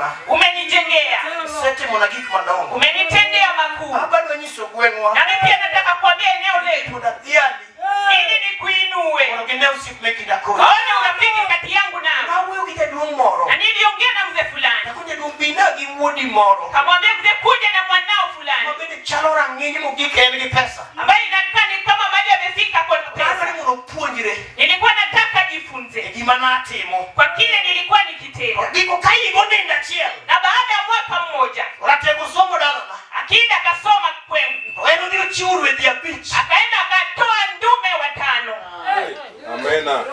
gerona. Umenijengea. Sete mona gik madongo. Umenitendea makuu. Abado nyiso gwengwa. Na mimi pia nataka kuambia eneo letu. Mudathiali. Ili nikuinue. Unagendea usiku mekida kodi. Ona urafiki kati yangu na. Na wewe ukijaduong moro. Na niliongea na mzee fulani. Na kuja dumbina gi wuodi moro. Kamwambia mzee kuja na mwanao fulani. Mabende chalo rang'iny mogike en gi pesa. Ambaye inakaa ni kama mali amefika kwa pesa. Nani muno puonjire. Nilikuwa nataka jifunze. Gima natimo. Kwa kile nilikuwa nikitenda. Giko kaigo nenda chiel. Na baada ya mwaka mmoja. Ratego somo dalana. Akida akasoma kwengu. Weno ndio chiuru with their bitch. Akaenda akatoa ndume 5. Amena.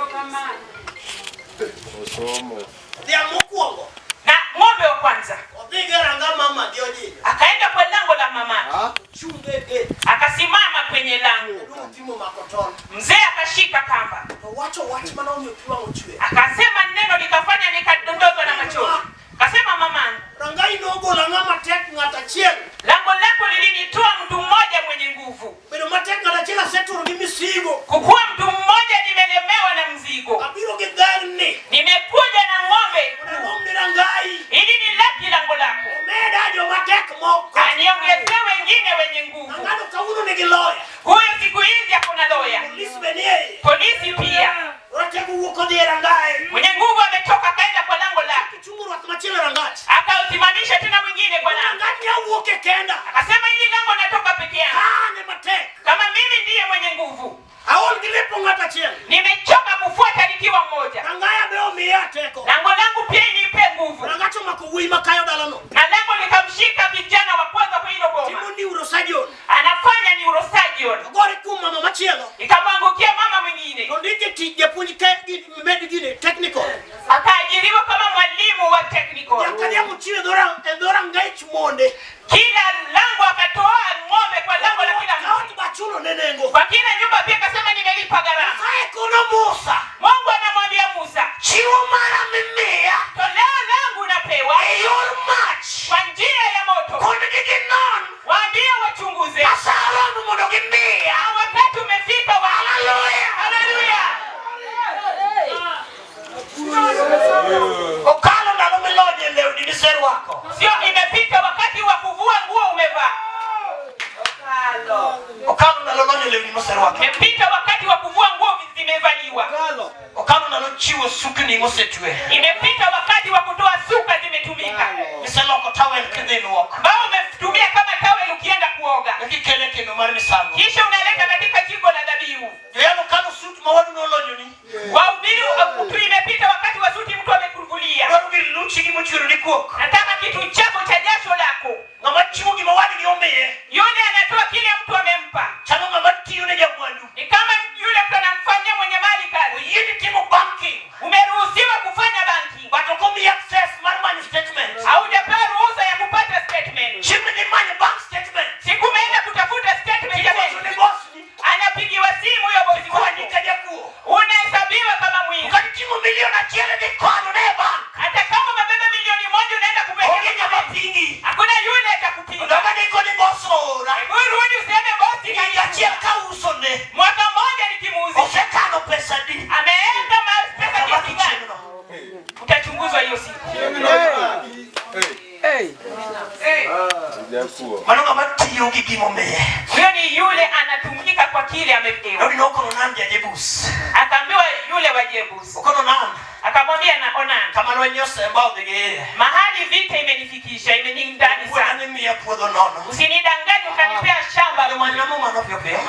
Usomo. Dia mokuongo. Na ng'ombe wa kwanza. Odhigera nga mama dioji. Akaenda kwa lango la mamake. Chungege. Akasimama kwenye lango. Timo makotoni. Mzee akashika kamba. Wacho wach mana onyo kiwa uchwe. Akasema neno likafanya nikadondozwa na machozi. Akasema mamangu, Rangai nogo la ngama tek ngata chiel. lango lako lilinitoa mtu mmoja mwenye nguvu. Pero matek ngata chiel aseturo gi misigo. Kukua mtu mmoja nimelemewa na mzigo. Abiro gi dherni. Nimekuja na ng'ombe. Ngombe rangai. Ili nilaki lango lako. Omeda jo matek moko. Aniongezee wengine wenye nguvu. Ngado kauno nigi lawyer. Huyo siku hizi hakuna loya. Polisi benie. Polisi pia. Ratego wuko di rangai. Mwenye nguvu ametoka kaenda kwa lango lake. Chunguru atmachile rangati. Akausimamisha tena mwingine kwa lango. Rangati ya wuke kenda. Akasema hili lango natoka peke yangu. Ne matek. Kama mimi ndiye mwenye nguvu. Aol gilepo ngata chiel. Nimechoka kufuata nikiwa mmoja. Rangaya beo miya teko. Lango langu pia inipe nguvu. Rangacho makuwi makayo dalano. Na lango likamshika vijana wa kwanza kwa hilo boma. Timo neurosurgeon. Anafanya neurosurgeon. Gore kuma mama chielo. Ikamwangukia mama mwingine. Ndike tije punjike medigine technical. Akaajiriwa kama mwalimu wa technical. Yakadia mchiwe dora ngaichi monde. Kila lango akatoa ng'ombe kwa lango la kila mtu. Kaoti bachulo nenengo. Kwa kila nyumba pia akasema nimelipa gharama. Sae kuna Musa. Mungu anamwambia Musa, Chiwo mara mimea. toleo langu napewa Your match. kwa njia ya moto. Kondike non. Waambie wachunguze. Asaro mundo gimea. Na wakati umefika wa Hallelujah. Haleluya. Okalo ndalo meloje leo dinisero wako. Sio imepita wakati wa kuvua nguo umevaa. Okalo ndalo lonye leo dinisero wako. Imepita wakati wa kuvua nguo zimevaliwa. Okalo ndalo chiwo sukni mosetwe. Imepita wakati wa kutoa suka zimetumika. Miseloko tawel kidhino wako. Bao umetumia kama tawel ukienda kuoga. Nikikele kino mar misango. Kisha unaleta katika jiko la dhabihu. Yalo kalo suit mawadu no lonyo ni. Wahubiri tu imepita wakati wa suti mtu amekuvulia. Wadu gi luchi gi mochiro ni kuok. Nataka kitu chako cha jasho lako. Ngama chiwo gi mawadu gi omeye. Yule anatoa kile mtu amempa. Chano ngama tiyo ne jabwandu. Ni kama yule mtu anamfanyia mwenye mali kazi. Yini timo banking. Umeruhusiwa kufanya banki. Batokomi access mar money statement. Haujapewa ruhusa ya kupata statement. Chimni ni money bank statement. Siku umeenda kutafuta statement ya benki. Ni boss ni. Anapigiwa simu ya bosi Kwa wako. nikaja kuo. Unahesabiwa kama mwizi. Ukati timo milioni achiele ni kono ne bank. Hata kama umebeba milioni 1 unaenda Oge kupeleka nyama benki. pingi. Hakuna yule atakupiga. Ndaba niko ni boss ora. Hebu rudi useme bosi Ni achiele ka uso ne. mwaka mmoja nikimuuzi. Osekano pesa di. Ameenda pesa Kama kiasi gani? kichino. Utachunguzwa hiyo siku. Mano ngama tiyo gi gimo meye. Huyo ni yule anatumika kwa kile amepewa. Ndio noko nandi ajebus. Akaambiwa yule wa Jebus. Ukono nani? Akamwambia na Onan. Kama lwenyose ambao dhige. Mahali vita imenifikisha, imenindani sana. Wani miya puodho nono. Usinidanganye ukanipea shamba. Bado manyamu manopyo pyo.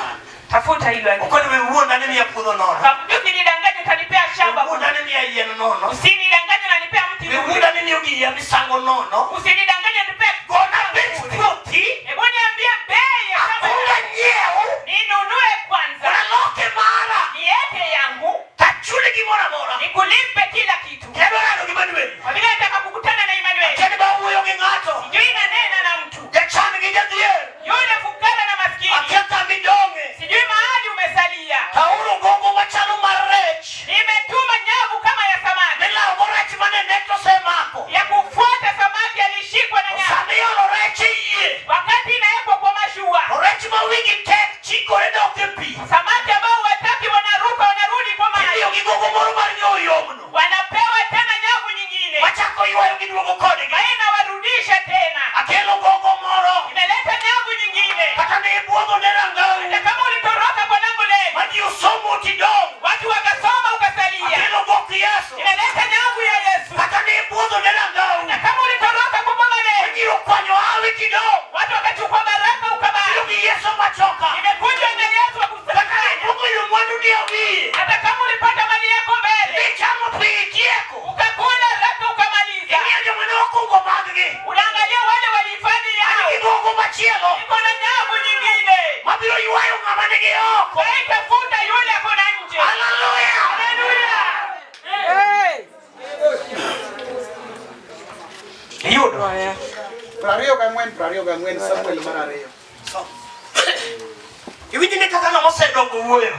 Tafuta hilo. Ukono wewe uona nani miya puodho nono. Usinidanganye ukanipea shamba. Uona nani miya yeno nono. Usinidanganye unanipea mti Wewe bure. uona nani yogi ya misango nono. Usinidanganye unanipea Gona bit proti. Hebu niambie bei ya shamba. Afunga nyeo. Ninunue kwanza. Unaloke mara. Niete yangu. Tachuli gimora mora. Nikulipe kila kitu. Kero nalo gimanueli. Kwa vile nataka kukutana na Emmanuel. Kene ba uyo ngingato. Sijui nanena na mtu. Gachani gijadhiye. Yule fukara na maskini. Aketa midonge. Sijui mahali umesalia. Tauro gogo machalo marech. Nimetuma nyavu kama ya samaki. Mila oborech mane neto semako. Ya kufuata samaki alishikwa na nyavu. Samio lorechi iye. Wakati inaekwa kwa mashua. Lorechi mawingi tek chiko eda okepi. Samaki ambao wataki wanaruka wanarudi kwa maji. Ndiyo kigogo moro marinyo yomno. Wanapewa tena nyavu nyingine. Machako ywayo giduogo kodgi. Maina warudisha tena. Akelo gogo moro. Imeleta nyavu nyingine. Kata ni buogo nerangau. Hata kama ulitoroka kwa lango lenu. Maji usomo utidong. Watu wakasoma ukasalia. Akelo gogo Yesu. Imeleta nyavu ya Yesu. Kata ni buogo nerangau. Hata kama ulitoroka kwa boma lenu. Maji ukwanyo awi kidong. Watu wakachukua baraka ukabali. Ilugi Yesu machoka. Imekuja na Yesu Kata ni wakusaidia. buogo yumwandu niawi. Hata kama ulipata mali yako mbele. Nichamo piitieko. Ukakula raka ukamaliza. Ingiaje mwana wakungo maggi. Unaangalia wale walifanya yao. Ani gogo machielo. Iko na nyavu nyingine. Mabiro ywayo ngamanege yoko. Tafuta yule ako na nje. Hallelujah. Haleluya. Yudo. Prario kangwen Samuel marario. Iwinji ni kaka na mosedongo wuoyo.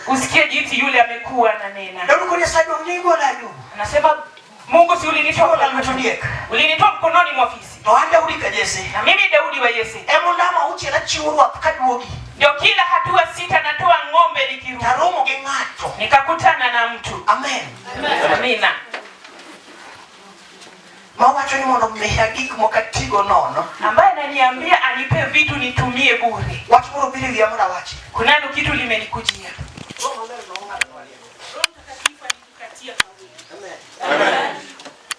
Usikie jinsi yule amekuwa na nena. Ndio kunia saido mlingo la juu. Anasema Mungu si ulinitoa Na mtodieka. ulinitoa mkononi mwa fisi. To anda ulika Jesse. Na mimi Daudi wa Yese. Emo ndama uche na chiurwa kaduogi. Ndio kila hatua sita natoa ng'ombe nikirudi. Taromo ge ng'ato. Nikakutana na mtu. Amen. Amina. Mawacho ni mono meha gik mokatigo nono. Ambaye ananiambia anipe vitu nitumie bure. Watu moro bili ya mwana wachi. Kunalo kitu limenikujia. Roho leo naona walia. Roho Mtakatifu alitukatia kwa wingi. Amen.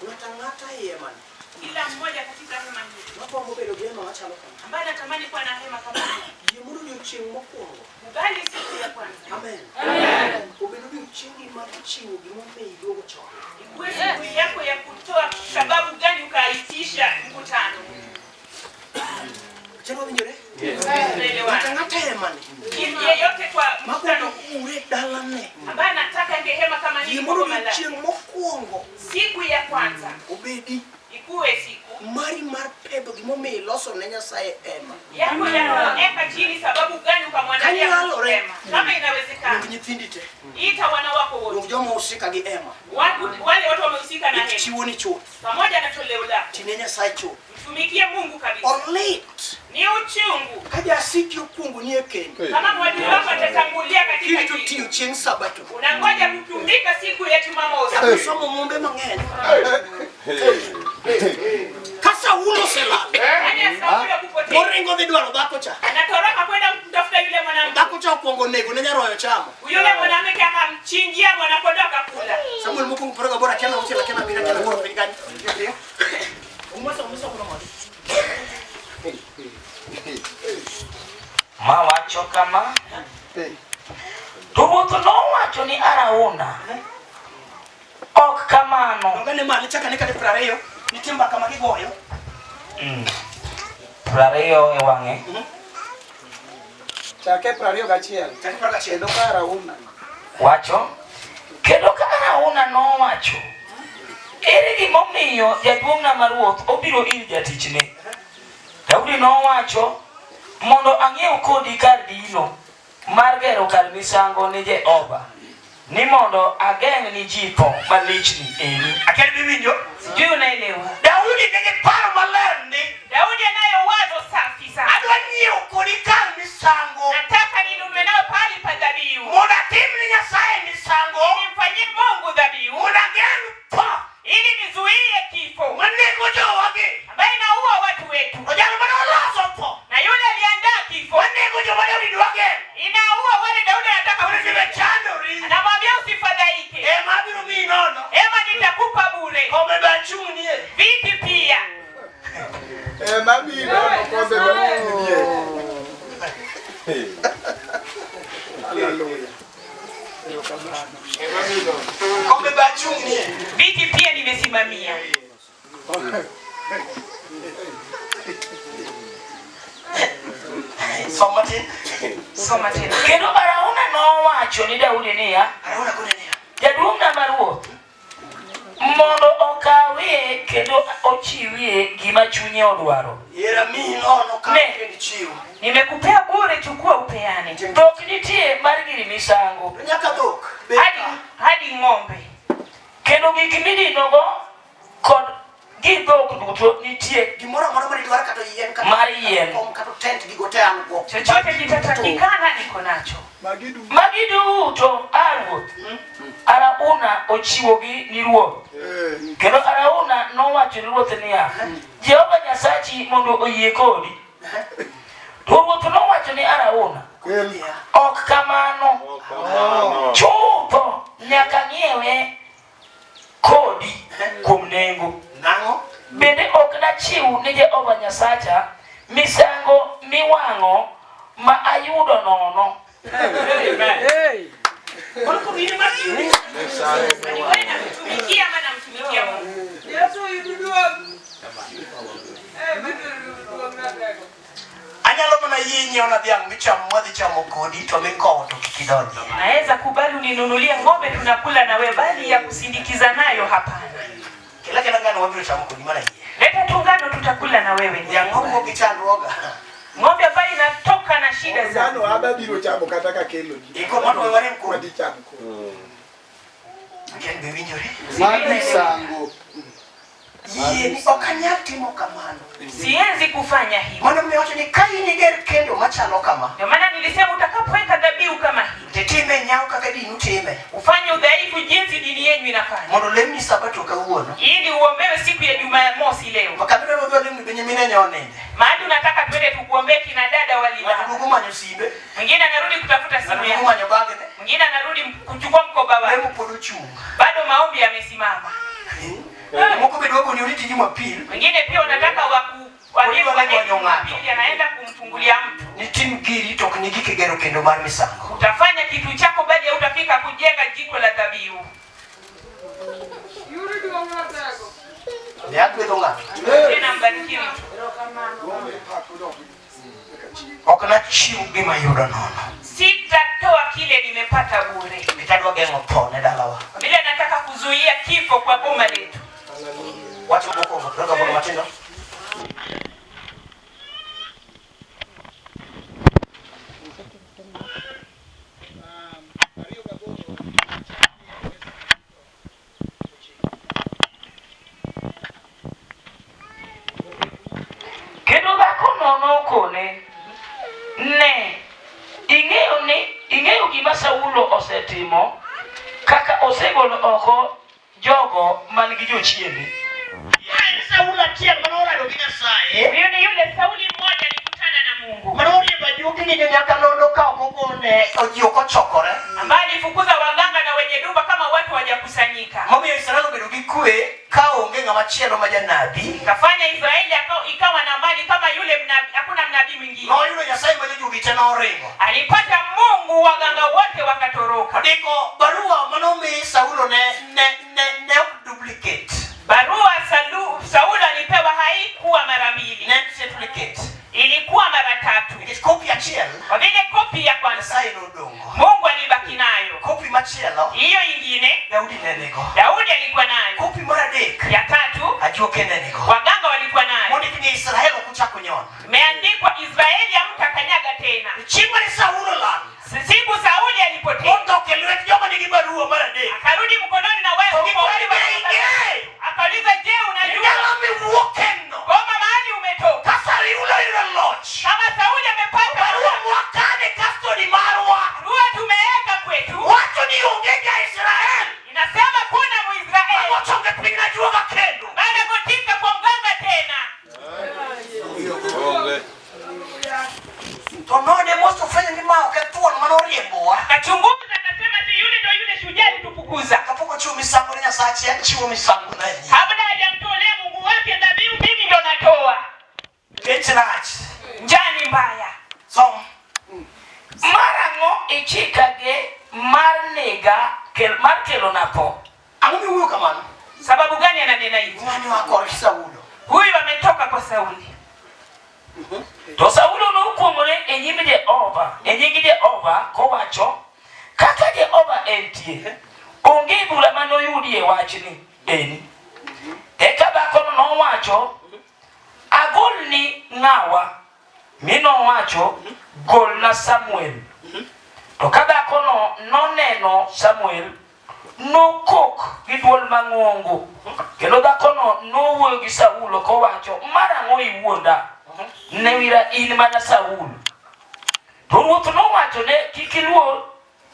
Unatangata yeye man. Kila mmoja katika hema hii. Napo mbele gema wacha loko. Ambaye anatamani kuwa na hema kama hii. Yemuru ni uchingu mkongo. Kubali siku ya kwanza. Amen. Amen. Ubirudi uchingi makuchingu gimombe idogo choko. Ikuwe siku yako ya kutoa sababu gani ukaitisha mkutano. Cheno vinjore? Unaelewa? Unatangata yeye man. Yeyote kwa mkutano Makutano ure dalane. ambaye anataka ngehema kama hii Yemuru kwa ni malaki. uchingu mkongo. Siku ya kwanza Ubedi ikuwe siku mari mar pedo gimombe iloso ne Nyasaye ema. yako ya eka chini sababu gani ukamwandalia Kanyalore. kusema. Kama inawezekana Ndugu nyithindi te. ita wana wako wote. Ndugu jomo usika gi ema. Wale watu wamehusika na hema Chiwo ni chuth. pamoja na toleo lako. Tine Nyasaye chuth. Mtumikie Mungu kabisa. Olit. Ni uchungu. Kaja asiki okungu ni ekeni. Kama mwalimu wako atatangulia katika Kitu hili. tiyo chieng sabato. Unangoja kutumika siku ya Jumamosi. Somo mombe mang'eny. Kasa ulo selal. Yaani sababu ya kupotea. Moringo dhi dwaro dhako cha. Anatoroka kwenda kutafuta yule mwanamke. Dhako cha okuongo nego ne nyaroyo chamo. Yule mwanamke akamchinjia mwanakondoo akakula. Samuel mokwongo poroga bora kiana uche lakini abira kiana koro piny kanyo. Umwasa kuna moja. Mawacho kama to wuotho nowacho ni Arauna ok kamano. Ongane mali chaka ne kade 20 nitie mbaka ma gigoyo. 20 e wang'e. Chake prario gachiel. Chake 21. Kendo kara una. Wacho kendo ka Arauna nowacho ere gimomiyo jaduong'na mar ruoth obiro ir jatichne. Daudi nowacho mondo ang'iew kodi kar dino mar gero kar misango ne Jehova ni mondo ageng' ni jipo malichni eni. Akeli biwinjo? Sijui unaelewa. Daudi nigi paro maler ni Daudi anayo wazo safi sana. adwa nyiewo kodi kar misango. Nataka ninunue nayo pali pa dhabihu. Mondo atimne Nyasaye misango. Nimfanyie Mungu dhabihu. Mondo ageng' tho Ili nizuie kifo. manego jowagi. Ambaye inaua watu wetu. To jalo mane oloso tho Na yule aliandaa kifo. manego joma Daudi dwa geng'. Inaua wale Daudi anataka Koro kuzuia. nimechandori. Anamwambia usifadhaike. Ema abiro miyi nono. Ema nitakupa bure. Kombe be achung'nie. Viti pia. Mabiro kombe bamie. Hallelujah. Kombe be achung'nie. Viti pia nimesimamia. Soma tin. Soma tena. Kendo Arauna nowacho ni Daudi niya, Arauna kone niya. jaduong'na mar ruoth mondo okawie kendo ochiwie gima chunye odwaro. Yera miyi nono ka Ne. kendi chiwo. Nimekupea bure, chukua upeane. Dhok nitie mar giri misango To nyaka dhok. Hadi ng'ombe. kendo gik midinogo kod gi dhok duto nitie gimoro amora madwaro kata yien mar yien. kata tent gigote an go. Chochote kitatakikana niko nacho. Magi duto Ruoth Arauna ochiwogi ni Ruoth. Kendo Arauna nowacho ni Ruoth niya, Jehova Nyasachi mondo oyie kodi. To Ruoth nowacho ni Arauna, ok kamano, chutho nyaka ng'iewe kodi kuom nengo. Bende ok nachiw ni Jehova Nyasacha misango miwang'o ma ayudo nono. Anyalo mana yinyo na dhiang' michamo mwadhi chamo kodi to mikowo to kikidonji. Naweza kubali uninunulie ng'ombe tunakula na wewe, bali ya kusindikiza nayo hapana. Kila ngano wabiro chamo kodi mara yie. Leta tungano tutakula na wewe. Dhiang' moko kichandruoga. Ng'ombe ambayo inatoka na shida za. Ngano aba biro chamo kata ka kelo. Iko moto wale mkuu. Wadi chamo ko. Ngene winjore. Magi sango. Yie okanyal timo kamano. Siwezi kufanya hivyo. Maana mmewacha ni kai niger kendo machalo kama. Ndio maana nilisema utakapoweka dhabihu kama hii, Tetime nyao kaka dinu time. ufanye udhaifu jinsi dini yenu inafanya. Mondo lemni sabato kawuono. Ili uombewe siku ya Jumamosi leo. Pakabiro ndio lemni Benyamini nyonende. Mahali unataka twende tukuombee kina dada walilala. Watukumanyo sibe. Mwingine anarudi kutafuta simu yake. Watukumanyo bage. Mwingine anarudi kuchukua mkoba wake. Lemu podochunga. Bado maombi yamesimama. Moko bedwako ni uriti Jumapili. Mwingine pia unataka Jumapili anaenda kumfungulia mtu. Ni timu giri tok nigi kigero kendo mar misango. Utafanya kitu chako bali utafika kujenga jiko la dhabihu. Ya kwedo ngapi? Tena mbarikiwe. Okna chiu gima yudo nono. Sitatoa kile nimepata bure. Nitadwa gengo pone dalawa. Bila nataka kuzuia kifo kwa boma letu. Watu moko kutoka kwa matendo. Kendo dhako nono kone, ne, ing'eyo gima Saulo osetimo, kaka osegolo oko jogo man gi jochiende. Saulo achiel manora do gina sae. Huyo ni yule Sauli mmoja alikutana na Mungu. Manori bajuki ni nyaka londo ka ogone ojioko chokore. Ambaye alifukuza waganga na wenye dumba kama watu wajakusanyika. Mami ya Israeli bedo gi kwe ka onge ngama chielo ma janabi. Kafanya Israeli ikawa na amani kama yule hakuna mnabii mwingine. No yule Nyasaye mwenye jugi tena oringo. Alipata Mungu, waganga wote wakatoroka. Ndiko barua manome Saulo ne duplicate. Barua Saulo alipewa haikuwa mara mbili. Ne duplicate. Ilikuwa mara tatu. Kopi achiel. Kwa vile kopi ya kwanza Nyasaye no dongo. Mungu alibaki nayo. Kopi machielo. Hiyo nyingine Daudi nenego. Daudi alikuwa nayo. Kopi mara dek. Ya tatu Ajuoke nenego. waganga walikuwa nayo. Moni kini Israeli kuchako nyon. Imeandikwa Israeli hamtakanyaga tena. Chimba ni Saulo la. Siku Sauli alipotea. Ondoke lwet joma nigi barua mara dek. Akarudi mkononi na wewe. Akauliza, je, unajua kwamba mahali umetoka? Kama Sauli amepata barua tumeweka kwetu. Inasema kuna Muisraeli. Baada kutika kwa mganga tena. Tonone mosto fanya ni mao ketuon manoriembo. Akachunguza akasema si yule ndio yule shujaa tufukuza. Kapoko chumi sango ni Nyasaye achiwo misango nani. Kabla hajamtolea Mungu wake dhabihu, mimi ndo natoa. Etrach. Njani mbaya. Marango ichikage mar nega mar kelo napo. Angumi huyo kamano. Sababu gani ananena hivi? Ngani wako Saulo. Huyu ametoka kwa Sauli. To Saulo nokuomore e nyim Jehova kowacho, kaka Jehova entie, onge bura manoyudie wachni eni. Eka dhakono nowacho, agolni ng'awa, mi nowacho, golna Samuel. To ka dhakono noneno Samuel, nokok gi duol mang'ongo. Kendo dhakono nowuoyo gi Saulo kowacho, marang'o iwuonda? Ne wira in mana Saulo. To ruoth nowacho ne kik iluor.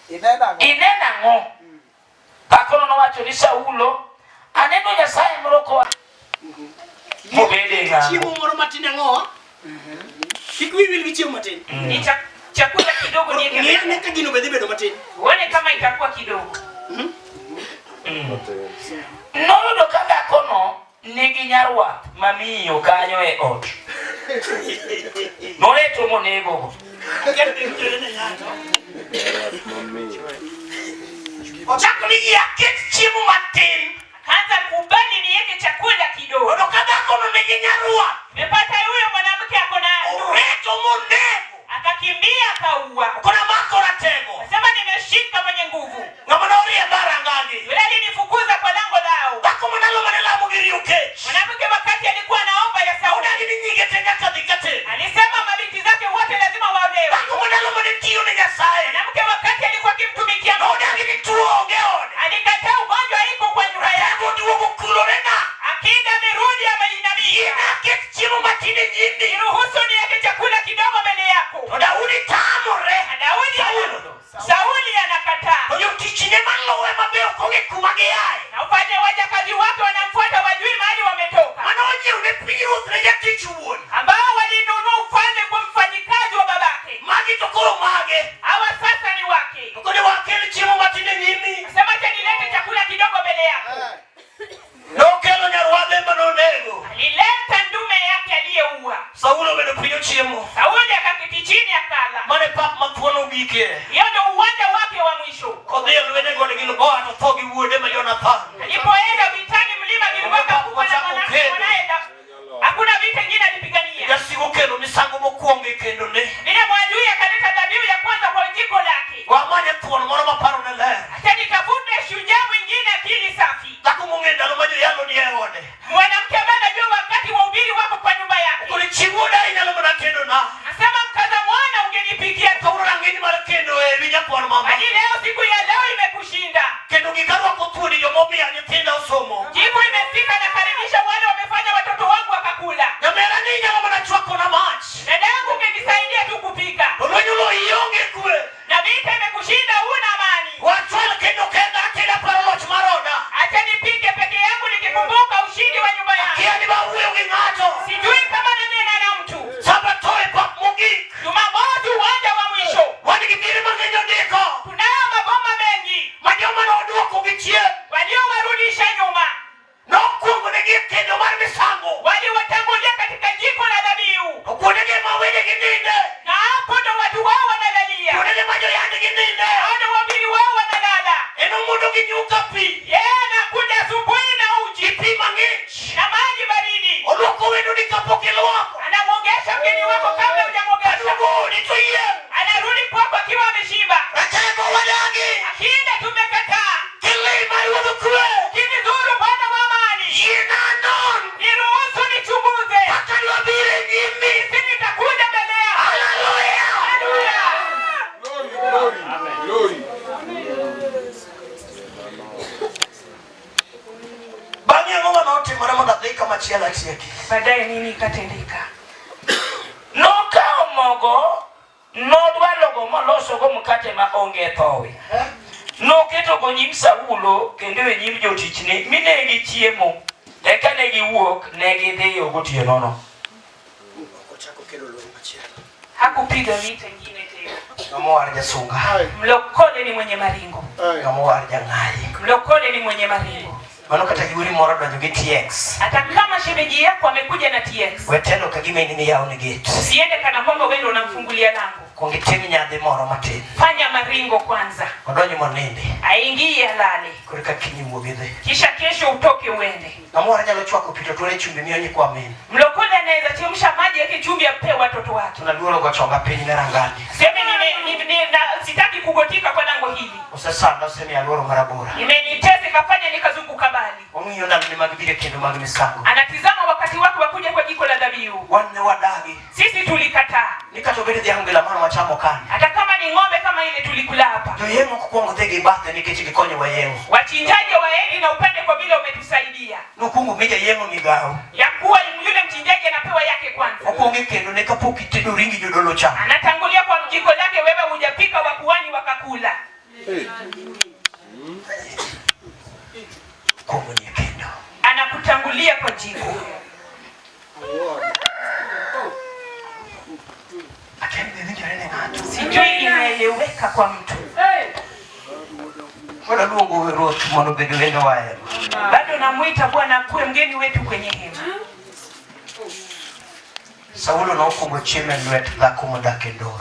Ineno ang'o? Dhakono nowacho ni Saulo, aneno Nyasaye moro koa mobede ng'ango. Chiemo moro matin ang'o? Kik wiwil gi chiemo matin. Chakula kidogo ni yake. Ng'e ka gino bedo matin. Uone kama itakuwa kidogo. Noyudo ka dhakono nigi nyarwath mamiyo kanyo e ot. Noleto monego. Ochako ni yaket chiemo matin. Kaanza kubali ni yake chakula kidogo. Odo ka dhakono nigi nyarwath. Nimepata huyo mwanamke ako na Oreto monego. akakimbia akaua. Kuna mako ratego. Nasema nimeshika mwenye nguvu. Ng'ama norie barangani. Yule alinifukuza kwa lango lao. Dhako manalo manela mugiri ukech. Mwanamke wakati alikuwa anaomba ya Sauli. Sauda gini nyige tenga kadhikate. Alisema mabinti zake wote lazima waolewe. Dhako manalo manitiyo ni Nyasaye. Mwanamke wakati alikuwa akimtumikia Mungu. Sauda gini tuo ongeone. Alikataa ugonjwa iko kwa nyumba yake. Ratego duogo kulorena. Akida amerudi ameinamia. Inaket chiemo matine nyindi. Niruhusu ni yake chakula kidogo mbele yako. To Daudi tamore. Sauli anakataa. Oyo tichine malowe mabeo koge kumagiae. Na ufanye wajakazi wake wanamfuata wajui mahali wametoka. Manoje unepiru treja tichuon. Ambao walinunua ufalme kwa mfanyikazi wa babake. Magi tokoro mage. Hawa sasa ni wake. Tokone wakele chiemo matine nyindi. Sema nilete chakula kidogo mbele yako. Nokelo nyarwadhe manonego. Alileta ndume yake aliyeua. Saulo bedo pinyo chiemo. Sauli akaketi chini akala. Mane pap mathuono bike. Hiyo ndio uwanja wake wa mwisho. Kodhi lwene gode Gilboa to thogi wuode ma Jonathan. Alipoenda vitani mlima Gilboa kufa na mwanaenda. Hakuna vita nyingine alipigania. Yasigo kelo misango mokuongo kendo ne. Bila mwadui akaleta dhabihu ya kwanza kwa jiko lake. Wamanya thuono moro maparo ne ler. Acha nitafute shujaa mwingine akili safi. Dhako mong'e ndalo ma joyalo ni e ode. Mwanamke ambaye anajua wakati wa ubiri wako kwa nyumba yake. Koni chiwoda inyalo mana kendo na. Nasema mkaza mwana ungenipikia tu. Tawra ngini mar kendo e winya kwa mama. Hadi leo siku ya leo imekushinda. Kendo gikarwa kothuoni jomomi anyithinda osomo. Jibu imefika na karibisha wale wamefanya watoto wangu wakakula. Nyamera ni nyalo mana chwako na mach. Dada yangu ungenisaidia tu kupika. Olonyulo ionge kwe. Na vita imekushinda huna amani. Wachwal kendo kenda akida paro loch maroda. Acha nipike peke yangu nikikumbuka ushindi wa nyumba yangu. Kia ni bawuyo gi ng'ato. Sijui kama nanena na mtu. Sabatoe pap mogik. Jumamosi uwanja wa mwisho. Wan gi giri mang'eny ondiko. Tunayo magoma mengi. Ma joma noduoko gi chien. Waliowarudisha nyuma. Nokuongo negi e kendo mar misango. Waliwatangulia katika jiko la dhabihu. To kuondege ma wede gi ninde. Na hapo ndo watu wao wanalalia. Kuondege ma joyand gi ninde. Hao ndo wabiri wao wanalala. En omuondo gi nyuka pi. Yeye anakuja asubuhi na uji. Gi pi mang'ich. Na maji baridi. Oluoko wendo ni kapok iluoko. Anamwogesha mgeni wako kabla hujamwogesha. Aduogo ni to yie. Anarudi kwako akiwa ameshiba. Ratego wadagi. Akida tumekataa. Kilima iwuodho kwe. Kinizuru Bwana wa amani. Yiena non. Niruhusu nichunguze. Kaka niwabire nyimi. Sisi nitakuja mbele yako. Haleluya. Haleluya. Glory. Bang'e ang'o manotimore mondo adhi kamachielo achieki. Baadaye nini ikatendeka? Nokao mogo, nodwalogo molosogo mkate ma onge thowi. Noketogo nyim Saulo kendo e nyim jotichne minegi chiemo. Eka ne giwuok ne gidhiyo gotieno no. Ochako kelo lweny machielo. Hakupiga vita nyingine tena. Ng'amowar jasunga. Mlokole ni mwenye maringo. Ng'amowar jang'ayi. Mlokole ni mwenye maringo. Mano kata giwiri moro donjo gi TX. Hata kama shemeji yako amekuja na TX. Wetelo kagima in ni yawo ni gate. Usiende kana kwamba wewe ndio unamfungulia lango. Kuong itim nyadhi moro matin. Fanya maringo kwanza. Odonjo moninde. Aingie alale. Koreka kinyi wuogi dhi. Kisha kesho utoke uende. Ng'amowar nyalo chwako pi to tuone chumbi miyo nyikwa min. Mlokole anaweza chemsha maji yake chumvi ape watoto wake. Tunaluoro go chonga piny ne rangani. Sema sitaki kugotika kwa lango hili. Osesanda osemi aluoro marabora. Imenitezi kafanya nikazunguka mbali. Ong'iyo ndalo ni mag bire kendo mag misango. Anatizama wakati wake wa kuja kwa jiko la dhabihu. Wan ne wadagi. Sisi tulikataa. Ni kata obed dhiang' bila mano machamo kani. Hata kama hadi ng'ombe kama ile tulikula hapa. Yengo kukongo tege bata niketi kikonyo wa yengo. Wachinjaji waeni na upende kwa vile umetusaidia. Nukungu meja yengo migao. Ya kuwa yule mchinjaji anapewa yake kwanza. Okonge kendo nekapoki tendo ringi jodolo cha. Anatangulia kwa jiko lake, wewe hujapika, wakuani wakakula. Kongo ni kendo. Anakutangulia kwa jiko. Sijui inaeleweka kwa mtu. Wala luongo weroth mono bedo wendo wae. Bado namuita Bwana kuwe mgeni wetu kwenye hema. Saulo na okongo cheme lwet dhako modake ndor.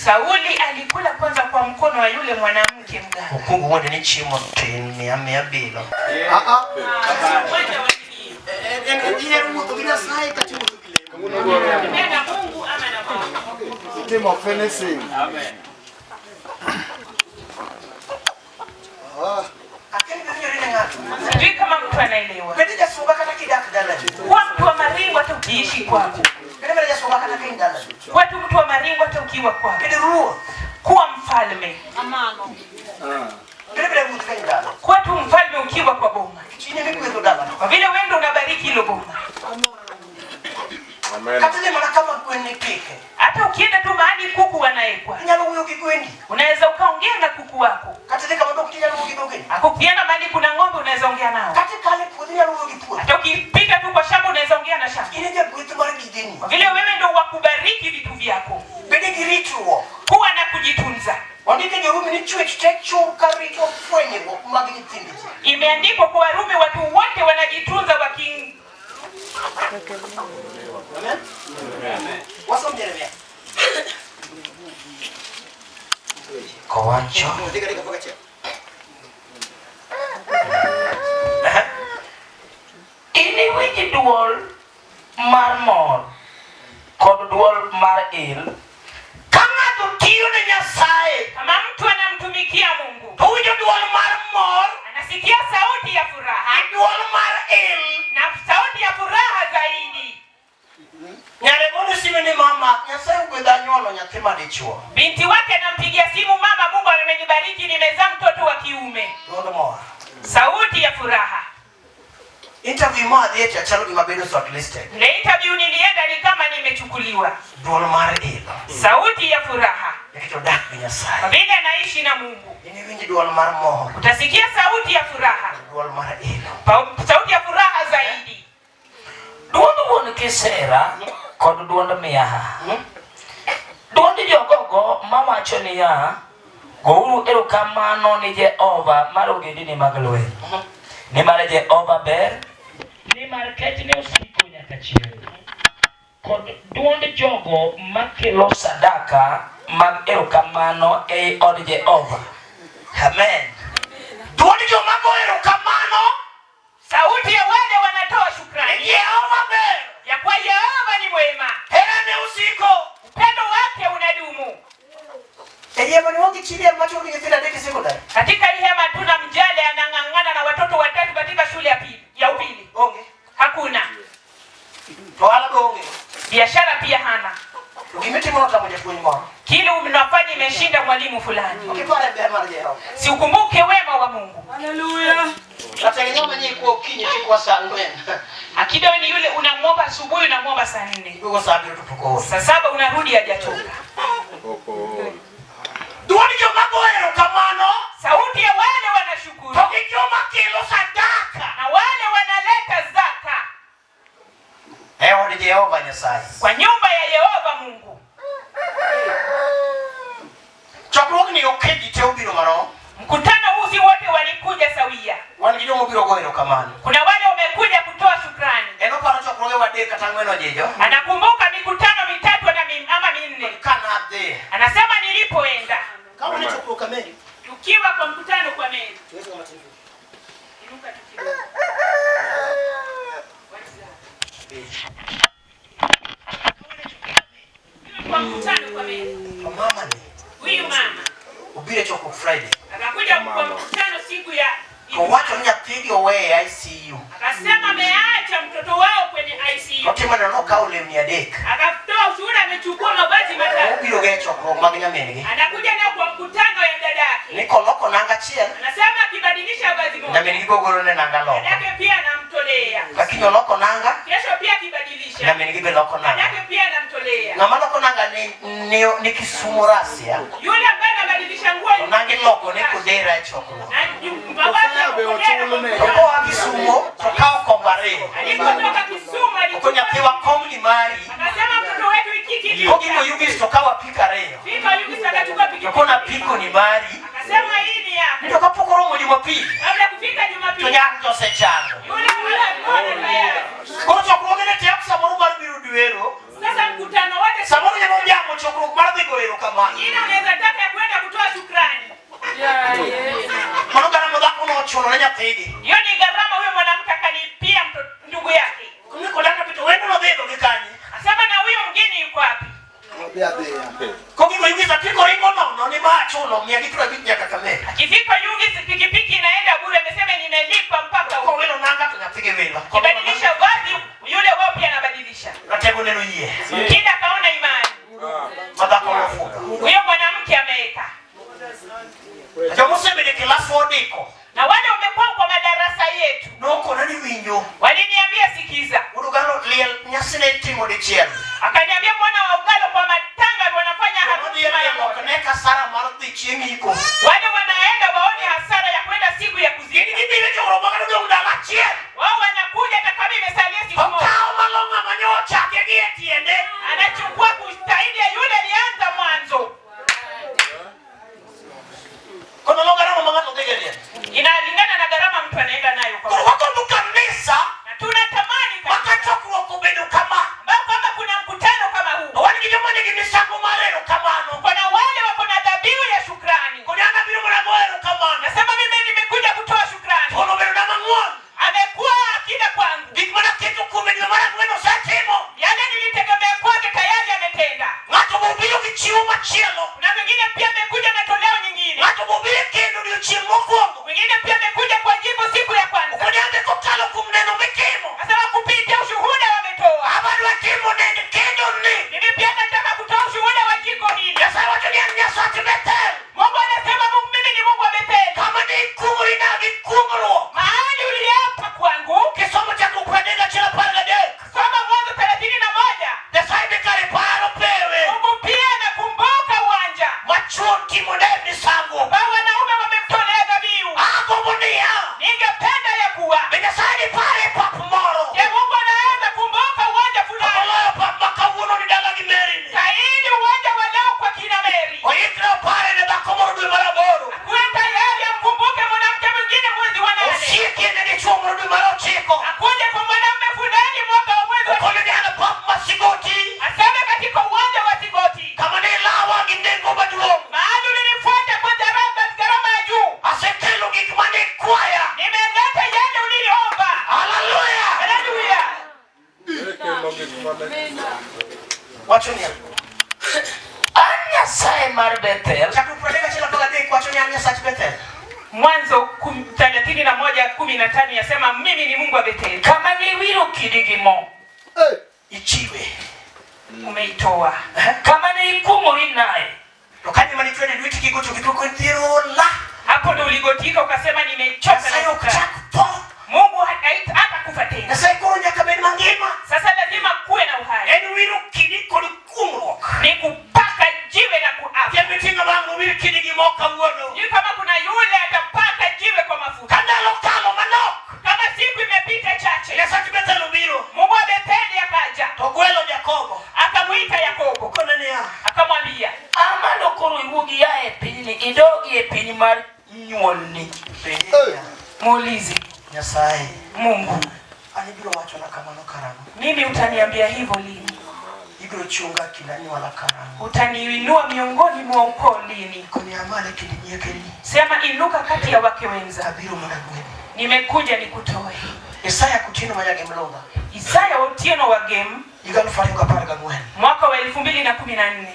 Sauli alikula kwanza kwa mkono wa yule mwanamke mgani. Okongo wone ni chimo tin mia bilo. Amen. Sijui kama mtu anaelewa. Kwa mtu wa maringo hata ukiishi kwako. Kwa mtu wa maringo hata ukiwa kwako. Kuwa mfalme. Kwa tu mfalme ukiwa kwa boma. Kwa vile wewe ndio unabariki hilo boma. Amen. Hata ukienda tu mahali kuku wanaekwa. Unaweza ukaongea na kuku wako. Hata ukienda mahali kuna ng'ombe unaweza ongea nao. Hata ukipita tu kwa shamba unaweza ongea na shamba. Kwa vile wewe ndio wakubariki vitu vyako. Kuwa na kujitunza. Imeandikwa kwa Warumi watu wote wanajitunza waki. Amen. Wasom Jeremia. Kawacho. Ini winji duol mar mor kod duol mar il. Kama tiyo na Nyasaye, Kama mtu anamtumikia Mungu, huyo duol mar mor, anasikia sauti ya furaha, duol mar il, na sauti ya furaha zaidi. nyare bono simu ni mama, Nyasaye gwedha nyolo nyathima dichuo. Binti wake anampigia simu, mama, Mungu amenibariki, nimezaa mtoto wa kiume. Duol mor. Sauti ya furaha. Interview mo adhiye cha chalo gima bedo shortlisted. Ile interview nilienda ni kama nimechukuliwa. Duol mar il. Sauti ya furaha. Yakito dak bi Kwa Nyasaye. vile anaishi na Mungu. Ini winji duol mar mor. Utasikia sauti ya furaha. Duol mar il. Sauti ya furaha zaidi. Duond wuon kisera kod duond miaha. Duond jogogo mawacho niya, gouru erokamano ni Jehova mar ogendini mag lweny. Nimar Jehova ber, nimar kechne osiko nyaka chieng'. Kod duond jogo makelo sadaka mag erokamano ei od Jehova. Amen. Duol joma go erokamano, Sauti ya wale wanatoa shukrani. Jehova ber. Ya kwa Yehova ni mwema. Herane usiko. Upendo wake unadumu. Ejema ni wangi chini ya macho kwenye tena deki sekondari. Katika hii hema tuna mjane anang'ang'ana na watoto watatu katika shule ya upili. Onge. Hakuna. Toala onge. Biashara pia hana. Ukimeti mwana moja kwa nyuma. Kile unafanya imeshinda mwalimu fulani. Ukipara bia mara Jehova. Si ukumbuke wema wa Mungu. Haleluya. Nategemea mwenyewe kwa kinyi kwa saa 4. Akida ni yule unamwomba asubuhi, unamwomba saa 4. Kwa saa 2 tutuko. Saa 7 unarudi hajatoka. Duoni joma goero kamano. Sauti ya wale wanashukuru. Toki joma kilo sadaka. Na wale wanaleta zaka. Ewa ni Jehova Nyasaye. Kwa nyumba ya Yehova Mungu. Chakruok ni okeji te ubiro maro. Mkutano huu si wote walikuja sawia. Wangijo mubiro goero kamano. Kuna wale wamekuja kutoa shukrani. Eno para chakruok wa deka tangweno jejo. Anakumbuka mikutano mitatu na ama minne. Kana de. Anasema nilipoenda. Kama ni chakruok kamili. Tukiwa kwa mkutano kwa meli. Tuweze kama TV. Inuka tukiwa. Kwa mkutano kwa meli. Mama ni. Huyu mama. Ubire chakruok Friday. Akakuja kwa mkutano siku ya Kwa watu ni apigi owe ICU. akasema ameacha mtoto wao kwenye ICU. Otima na noka ule ni adek. Akatoa ushuhuda, amechukua mavazi matatu. biro ge chokruok mag nyamingi. Anakuja na kwa mkutano ya dadake. Niko loko nanga chiel. Anasema akibadilisha vazi moja. Nyamingi gogoro ne nanga loko. Dadake pia anamtolea. Lakini loko nanga. Kesho pia akibadilisha. Nyamingi be loko nanga. Dadake pia anamtolea. Ngama loko nanga ni Kisumu Rasia. Yule ambaye anabadilisha nguo. Nangi loko ni kudera chokruok. Oko wa Kisumu tokao kombare. Alipotoka Kisumu Kunya kiwa komni mari. Akasema mtoto wetu ikiki. Kogino yugi tokawa pika reo. Pika yugi sakatuka piki. Kuna piko ni mari. Akasema hii ni yako. Ndio kapokoro mu Jumapili. Kabla kufika Jumapili. Tunyango se chango. Yule mwana tayari. Kwa chokruok ne tia kusamuru mar biro duero. Sasa mkutano wote samuru nyamo jambo chokruok mar dhigo ero kama. Ina unaweza taka kwenda kutoa shukrani. Mano gharama dhako no chuno na nyathigi. Hiyo ni gharama huyo mwanamke akalipia ndugu yake. Niko ndaka pito wendo no dhigo gikani. Asema na huyo mgeni yuko wapi? Kogi yugiza piko ringo no ni machuno miagi kura binya kakame. Akifika yugi pikipiki inaenda bure amesema nimelipa mpaka huko. Wendo nanga tunapige wela. Kibadilisha vazi yule wao pia anabadilisha. Natego neno yeye. Kida kaona imani. Madhako mafuka. Huyo mwanamke ameweka. Jamuse bide kilafu odiko. Na wale wamekuwa kwa madarasa yetu. Noko nani winyo. Waliniambia sikiza. Urugalo liel nyasine timo de chiel. Akaniambia mwana wa ugalo kwa matanga wanafanya harusi ya kaneka sara marudhi chiengi iko. Wale wanaenda waone hasara ya kwenda siku ya kuzini. Ndio hicho roba ndio undala chiel. Wao wanakuja hata kama imesalia siku moja. Hao malonga manyocha kege tiende. Anachukua kustahili ya yule alianza mwanzo. Kuna longa na mama ngato kege. Inalingana na gharama mtu anaenda nayo kwa. Wako mkanisa na tunatamani wakachokwa kubedu kama. Kama kuna mkutano kama huu. Wani kijamani kimisango marero kama no. Kuna wale wako na dhabihu ya shukrani. Kuna dhabihu mara goero kama. Nasema mimi nimekuja kutoa shukrani. Ono bero na mangwan. Amekuwa akida kwangu. Bigmana kitu kumbe ni mara mweno satimo. Yale nilitegemea kwake tayari ametenda. Ngato mubilo kichiu machielo. Na mwingine pia amekuja na toleo nyingine. Ngato mubilo kendo ndio chimo kwangu. Mwingine pia amekuja kwa jibu siku ya kwanza. Ukonyande kokalo kumneno mikimo. Asema kupitia ushuhuda wametoa. Habari wa kimo nende kendo ni. Mimi pia nataka kutoa ushuhuda wa jiko hili. Sasa watu ni anyasa Bethel. Mungu anasema Mungu mimi ni Mungu wa Bethel. Kama ni kumuri na vikunguro. Mahali uliapa kwangu. Kisomo cha kupendeza chila pala de. Soma Mwanzo 31. Desaide kare paro pewe. Mungu pia anakumbuka uwanja. Machuti modemi sangu. Bao wanaume wamemtolea dhabihu. Ako monia. Ningependa ya kuwa. Desaide pare papu moro. Je, Mungu anaweza kumbuka uwanja fulani? Apoloyo papa uno ni dala gimerini. Saidi uwanja wa leo kwa kina Mary. Oyitra pare ne bakomoro du maraboro. Kuenda yeye amkumbuke mwanamke mwingine mwezi wa 8. Usikie ne chumo du marochiko. Akuje kwa mwanamume fulani mwaka wa mwezi wa 9. Kone ni papa masigoti. Aseme katika uwanja wa Sigoti. Kama ni lawa gindengo baduong. Mahali ulinifuata kwa gharama ya juu. Asekelo gikmane kwaya. Nimeleta yale uliyoomba. Haleluya. Haleluya. Wachunia. Anya sae mar Bethel. Chakupeleka chila toka dek wachunia anya sachi Bethel. Mwanzo 31:15 yasema mimi ni Mungu wa Bethel. Kama ni wiro kidigimo. Ichiwe. Umeitoa. Kama ni ikumuri nae. Lokani manitwene duiti kikutu kituko ndiro la. Hapo ndio uligotika ukasema nimechoka na shukrani. Mungu hata kufa tena. Na sai koronya kabeni mangema. Sasa lazima kuwe na uhai. Eni wiro kidiko ni kumrok. Ni kupaka jiwe na kuapa. Ya mitinga bangu wiro kidigi moka uono. Ni kama kuna yule atapaka jiwe kwa mafuta. Kanda lokalo manok. Kama siku imepita chache. Ya sachi Bethel wiro. Mungu wa Betheli akaja. Togwelo Jakobo. Akamuita Yakobo. Kona ni ya. Akamwambia. Amano koro iwugi ya epini idogi epini mar nyuolni. Muulize. Nyasaye. Mungu. Anibiro wacho na kamano karamu. Mimi utaniambia hivyo lini? Ibiro chunga kinani wala karamu. Utaniinua miongoni mwa ukoo lini? Koni amale kidinyekeni. Sema inuka kati ya wake wenza. Abiro mwanagweni. Nimekuja nikutoe. Isaya kutino mayage mlonga. Isaya Otieno wa Gem. Igalu fari ukaparga ngwen. Mwaka wa 2014.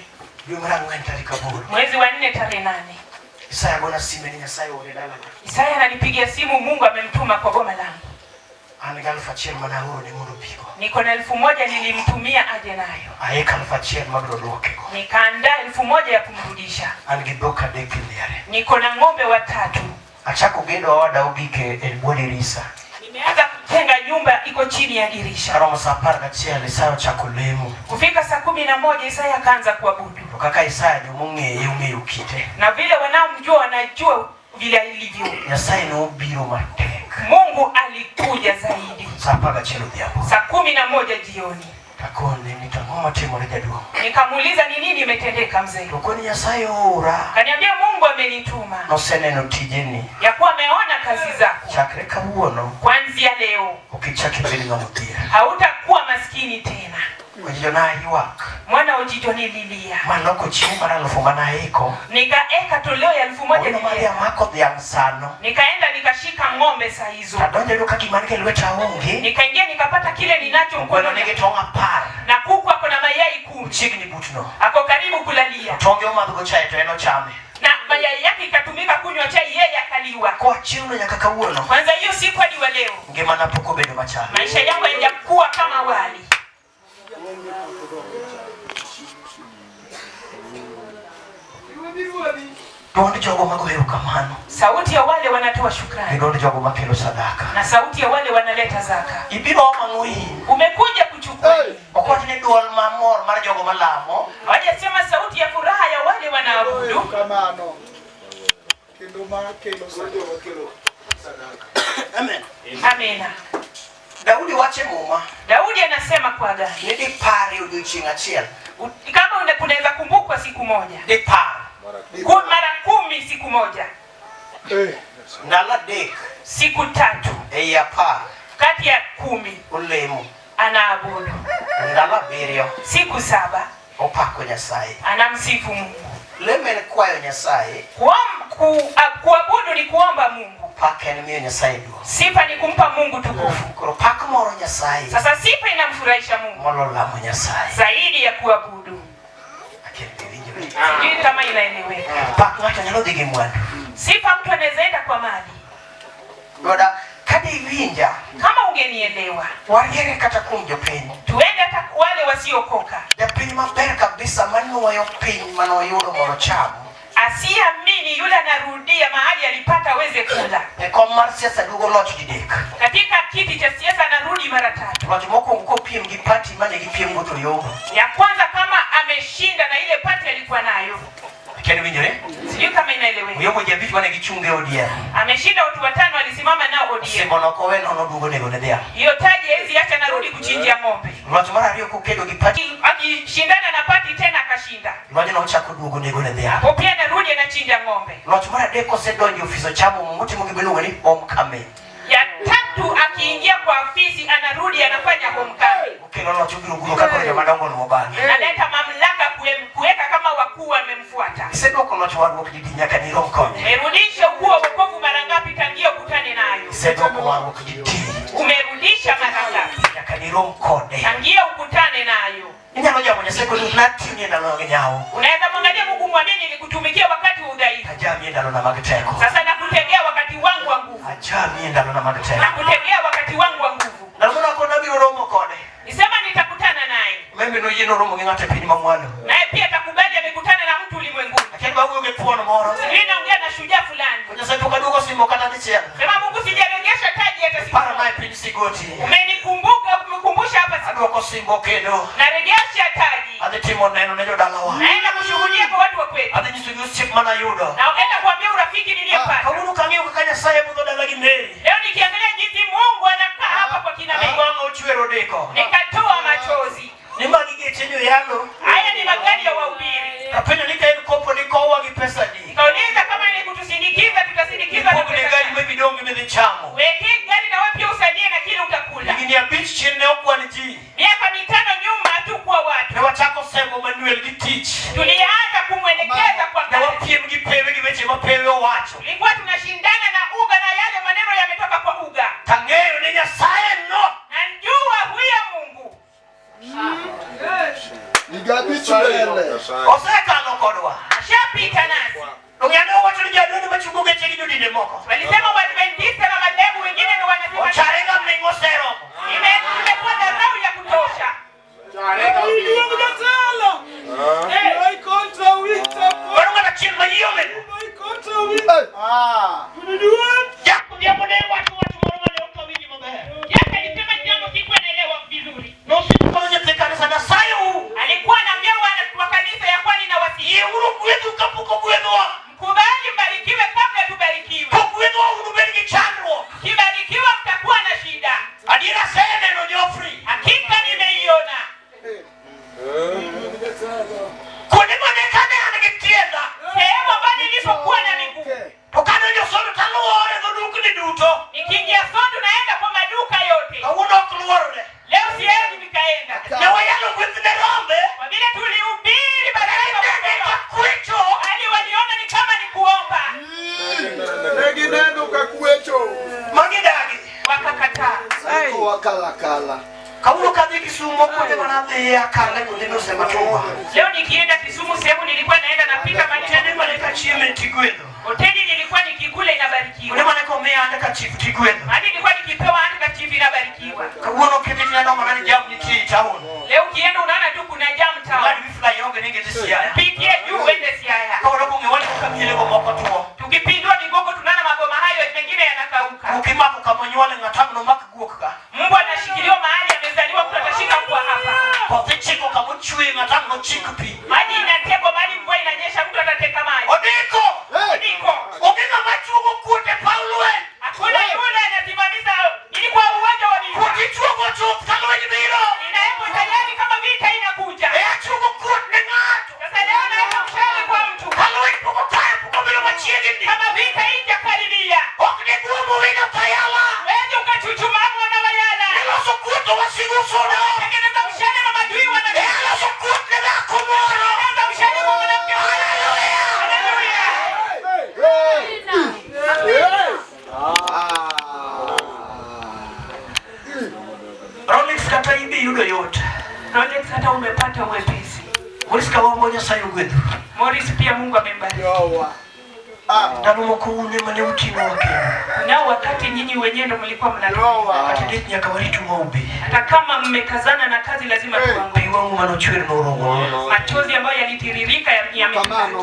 Biyo mara ngwen tarika buru. Mwezi wa 4 tarehe 8. Isaya gona sime ni Nyasaye uredala. Isaya ananipigia simu Mungu amemtuma kwa boma langu. Anigalfa chien manahuru ni muru piko. Niko na 1000 nilimtumia aje nayo. Ayekalfa chien magro lokeko. Nikaandaa 1000 ya kumrudisha. Angidoka dekiliare. Niko na ng'ombe 3. Achako gedo wa Daudike elbodi risa. Nimeanza kutenga nyumba iko chini ya dirisha. Karoma saa 11 sawa cha kulemu. Kufika saa 11 Isaya akaanza kuabudu. Kaka Isaya ni munge ukite. Na vile wanaomjua wanajua vile ilivyo. Nyasaye no biro mateka. Mungu alikuja zaidi. Saa 11 diapo. Saa 11 jioni. Takone nitangoma timo rejadua. Nikamuuliza ni nini imetendeka mzee? Tukoni Nyasaye ora. Kaniambia Mungu amenituma. No seneno tijeni. Ya kuwa ameona kazi zako. Chakre kabuono. Kuanzia leo. Ukichaki mbele ngamutia. Hautakuwa maskini tena. Wajijona yuwak. Mwana ujijoni lilia. Manoko chumba na lufumana hiko. Nikaeka toleo ya 1000 nilia. Mako dhiangsano. Nikaenda nikashika ng'ombe saa hizo. Kadonja luka kimanike lueta ungi. Nikaingia nikapata kile ninacho mkono. Tonga par. Na kuku ako na mayai 10. Chigni butno. Ako karibu kulalia. Tonge umadhugo chai to eno chame. Na mayai yake ikatumika kunywa chai yeye akaliwa. Kwa chino nyaka kawuono. Kwanza hiyo siku hadi wa leo. Ngema na poko bedo machana. Maisha yangu hayajakuwa kama wali. Ndondi jogo magohero kamano. Sauti ya wale wanatoa shukrani. Ndondi jogo makelo sadaka. Na sauti ya wale wanaleta zaka. Ibiro mangui. Umekuja kuchukua. Okwati ni duol mamor mara jogo malamo. Hawajasema sauti ya furaha ya wale wanaabudu. Kamano. Kendo makelo sadaka. Amen. Amena. Daudi wache muma. Daudi anasema kwa gani? Ni pari udichinga chiel. Kama unaweza kumbukwa siku moja. Ni pari. Mara 10 siku moja. Ndala dek. Siku 3. Eya par. Kati ya 10. Ulemu. Anaabudu. Ndala birio. Siku 7. Opako Nyasaye. Anamsifu Mungu. Lemen kwayo Nyasaye. Kuabudu ni kuomba Mungu. Pake ni mio Nyasaye duo. Sifa ni kumpa Mungu tukufu. Kuro pako moro Nyasaye. Sasa sifa inamfurahisha Mungu. Molola mo Nyasaye. Zaidi ya kuabudu. Sijui kama inaeleweka. Pako ngata nyalo dhige mwandu. Sifa mtu anaweza enda kwa mali. Goda kadi vinja. Kama ungenielewa. Wariere kata kumjo penyi. Tuende hata wale wasiokoka. Ya penyi maber kabisa manu wayo penyi manu wayudo moro chamu. Asiamini yule anarudia mahali alipata aweze kula. Kwa mar siasa dugo loch didek. Katika kiti cha siasa anarudi mara 3. Loch moko uko PM gipati mane gipiem goto yogo. Ya kwanza kama ameshinda na ile pati alikuwa nayo. Keni winjore? Sijui kama inaeleweka. Uyomo jabichi wane gichunge ODM. Ameshinda watu 5 walisimama nao ODM. Simbono kowe nono dugo nego nedea. Hiyo taji hizi acha narudi kuchinjia ng'ombe. Loch mara rio kukedo gipati. Akishindana na pati tena akashinda. Loch no chako dugo nego nedea. Hapo pia narudi anachinja ng'ombe. Loch mara deko sedonji ofiso chamu munguti mugibelu ni homecoming. Ya 3 akiingia kwa afisi anarudi anafanya homecoming. Ukelo loch ubirugulo kako ya madongo no mobani. Analeta mamlaka kuweka kama wakuu wamemfuata. Sedo ko loch waru kididi nyaka ni romkone. Umerudisha ukuu wa wokovu mara ngapi tangia ukutane nayo? Sedo ko waru kididi. Umerudisha mara ngapi? Nyaka ni romkone. Tangia ukutane nayo. Inyalo jamu nyaseko ni natini na longe nyao. Unaweza mwangalia Mungu mwamini nikutumikia wakati wa udhaifu. Ajami ndalo na mageteko. Sasa nakutegea wakati wangu wa nguvu. Ajami ndalo na mageteko. Nakutegea wakati wangu wa nguvu. Nalumuna kona biro romo kone. Nisema nitakutana naye. Membe no yeno romo ngate pini mamwano. Naye pia atakubali amekutana na mtu ulimwenguni. Lakini babu yoge puano moro. Sijui naongea na shujaa fulani. Kwenye sasa tukadogo simbo kata ndichia. Sema Mungu sijaregesha taji hata siku. Para naye pini sigoti. Umenikumbuka, umekumbusha hapa siku. Ado ko simbo kedo. Naregesha taji. Ade timo neno nejo dalawa. Naenda kushuhudia kwa watu wa kwetu. Ade nyisu yusip mana yudo. Naenda kuambia urafiki niliyopata. Kabunu kangi ukakanya saye budo dalagi meri. Leo nikiangalia jinsi Mungu anakaa hapa kwa kina Mei. Mama uchwero deko. Nikatoa machozi. Ni magige chenyo yalo. Haya ni magari ya wahubiri. Kapenya nika hivi kopo niko wagi pesa di. Kauliza kama ni kutusindikiza tutasindikiza na Kopo ni gari mwe bidongi mwe chamo. weke gari na wewe pia usalie na kile utakula. Ngini ya beach chini okwa ni ji. Miaka 5 nyuma hatukuwa watu. Ne watako sembo Manuel gitich. Tulianza kumwelekeza kwa Ne gari. wapie mgipewe giveche mapewe wacho. Tulikuwa tunashindana na uga na yale maneno yametoka kwa uga. Tangero ni Nyasaye no. Na njua huya Mungu. Nigabichi mbele. Oseka no kodwa. Ashapita nasi. Ungendo watu ni jadoni machubuge cheki judine moko. Walisema Waadventista na madhehebu wengine ndio wanasema Ocharenga mosero. Imekuwa dharau ya kutosha. Bwana wanachimba hiyo meno. Japo ndio mwenye watu mwana leo kwa wingi mbaya. Yaka alisema jambo sikuwa naelewa vizuri. Na usifanye kanisa na sayo. Alikuwa anaambia wa kanisa ya kwani na wasi. Uru kwetu kapuko kwetu. Mkubali mbarikiwe kabla tubarikiwe. Kwetu unubengi chanro. Kibarikiwa mtakuwa na shida. Adira sene no Geoffrey. Hakika nimeiona. Kone manekane anakitienda. Sehemu ambayo nilipokuwa na miguu. Tukano ndio sono taluore nduku ni duto. Nikiingia sondo naenda kwa maduka yote. Kauno kulore. Leo siwezi nikaenda. Na wayalo kwitne rombe. Kwa vile tulihubiri baraka kwa kwecho. hadi waliona ni kama ni kuomba. Neginendo kakwecho. Magidagi. Wakakataa. Siko wakala. Kauno kazi Kisumu kule wanadhi ya kale kundino sema chumba. Leo nikienda Kisumu sehemu nilikuwa naenda napika Tende maleka chime tigwedo. hoteli nilikuwa nikikula inabarikiwa. Kule maneko mea andaka chief tigwedo. Hadi nilikuwa nikipewa andika chivi inabarikiwa. Kauno kiti na ndo manani jamu ni tii tauni. Leo ukienda unaona tu kuna jam town. Ngadi bifula yonge nenge zisiaya. Pitie juu uende Siaya. Kauno bunge wale kukamile kwa mwaka tuo. Tukipindua migongo tunaona magoma hayo mengine yanakauka. Ukimaku kamanyuale ngatamu no makuguka. Mbwa anashikiliwa mahali amezaliwa mtu atashika mbwa hapa. Kwa tichiko kamuchui ngatamu no chikupi. Maji inategwa mahali mvua inanyesha mtu atateka maji. Odiko. Odiko. Odiko machugo kute Paulwe. Hakuna yule anasimamiza ilikuwa uwanja wa miguu. Ukichugo chuo kalo njibiro. Inaekwa tayari kama vita inakuja. Chugo kute ngatu. Sasa leo naeka mshale kwa mtu. Kalo ipuko kaya puko bilo machiegini. Kama vita ija karibia. Okne gumu wina tayala. Wewe ukachuchumamu na wayala. Niloso kuto wasigu soda. Tengeneza mshale na madui wana. Niloso kute na kumoro. Tengeneza mshale kwa mwanamke. Hallelujah. Hallelujah. Rolex kata ibi yudo yote. Rolex hata umepata mwepesi. Morris kawambonya sayo gwedu. Morris pia Mungu amembariki. Ndano mokune mane utino wake. Nao wakati nyinyi wenyewe ndo mlikuwa mnatoa. Atendeti nyakawaritu maube. Hata kama mmekazana na kazi lazima tuangue. Piwa mano chwere no romo. Machozi ambayo yalitiririka yamebaki.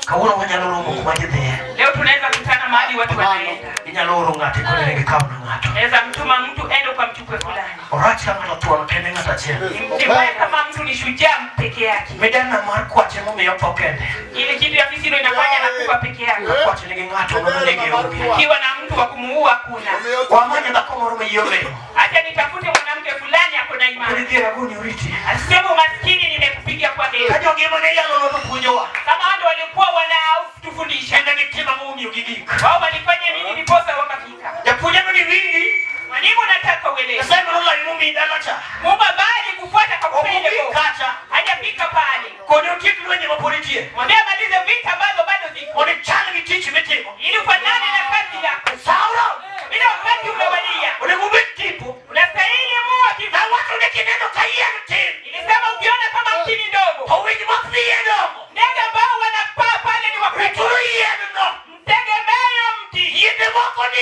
Kawuna wanyalo romo kumajede. Leo tunaweza kutana mahali watu wanaenda. Inyalo ngati kone nege kauna ngato. Naweza mtuma mtu ende kwa mchukue fulani. Orati kama natuwa kene ngata chene. Ni mbaya kama mtu ni shujaa peke yake. Medana marku ache mume yopo kende. Ile kitu ya fisi ndio inafanya nakufa peke yake. Kwa ache nege ngato mwana nege yopi. Kiwa na mtu wa kumuua hakuna. Wamanya bakomo rume yole. Acha nitafute mwanamke fulani ako na imani. Kulidhira guni uriti. Asema umaskini nimekupigia kwa deni. Kajo ngimone yalo no kujowa. Kama wao walikuwa wanatufundisha. Enda nitima mumi ugigika. Wao walifanya nini ndiposa wakafika? Japuja no ni wingi. Mwalimu nataka uelewe. Nasema no la mumi dalacha. Mungu bali kufuata kwa kupenda kwa. Kacha. Hajafika pale. Kwenye kitu wenye mapolitie. Mwambie malize vita ambazo bado ziko. One challenge teach metemo. Ili ufanane na kazi yako. Sawa. Bila wakati umewadia. One mubitipo. Unastahili muwe kifu. Na watu ne kinendo kaya mtini. Ilisema ukiona kama mti ni ndogo. Hawezi mapia ndogo. Ndege ambao wanapaa pale ni wakubwa. Tuiye no. Mtegemeo mti. Yende wako ni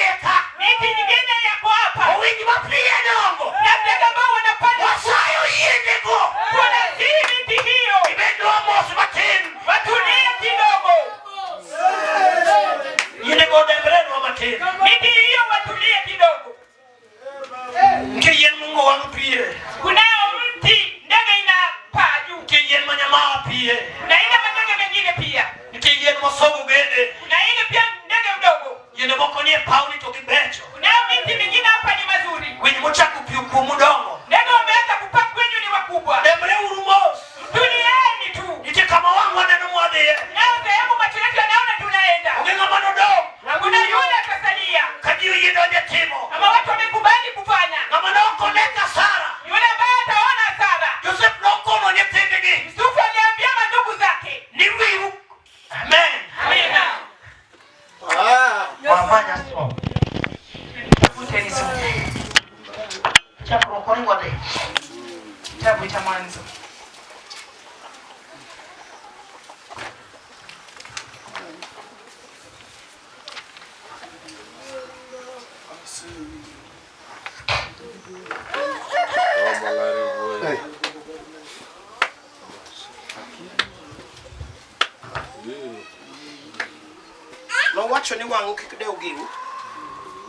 eka. Miti nyingine yako hapa. Hawezi mapia ndogo. Na ndege ambao wanapanda. Wasayo yende go. Kuna siri miti hiyo. Ibendo mosi matini. Watulie kidogo. Yende go dembreno wa matini. Miti hiyo watulie kidogo. Mkiyen Mungu wangu pie. Kunao mti ndege inapaa juu. Mkiyen manyama pie. Na ile ndege mengine pia. Mkiyen mosobu gede. Na ile pia ndege mdogo. Yende wako ni pauli toki becho. Kunao miti mingine hapa ni mazuri. Kwenye mochaku piuku mudongo. Ndege wameanza kupaa kwenye ni wakubwa. Dembre urumos. Tulieni tu. Ite kama wangu wanenu mwadie. Nao sehemu macho yetu yanaona tunaenda. Ungenga manodo. Na kuna yule atasalia. Kadiu yendo nye timo. Kama watu wamekubali kufanya. Na manoko leka Sara. Yule ambaye ataona hasara. Joseph Nokono nye tindigi. Yusufu aliambia mandugu zake. Ni wiu. Amen. Amina. Wafanya so. Tafute nisome. Chakro kwa ni wade. Kitabu cha Mwanzo. No wacho ni wang'u kik dew giu.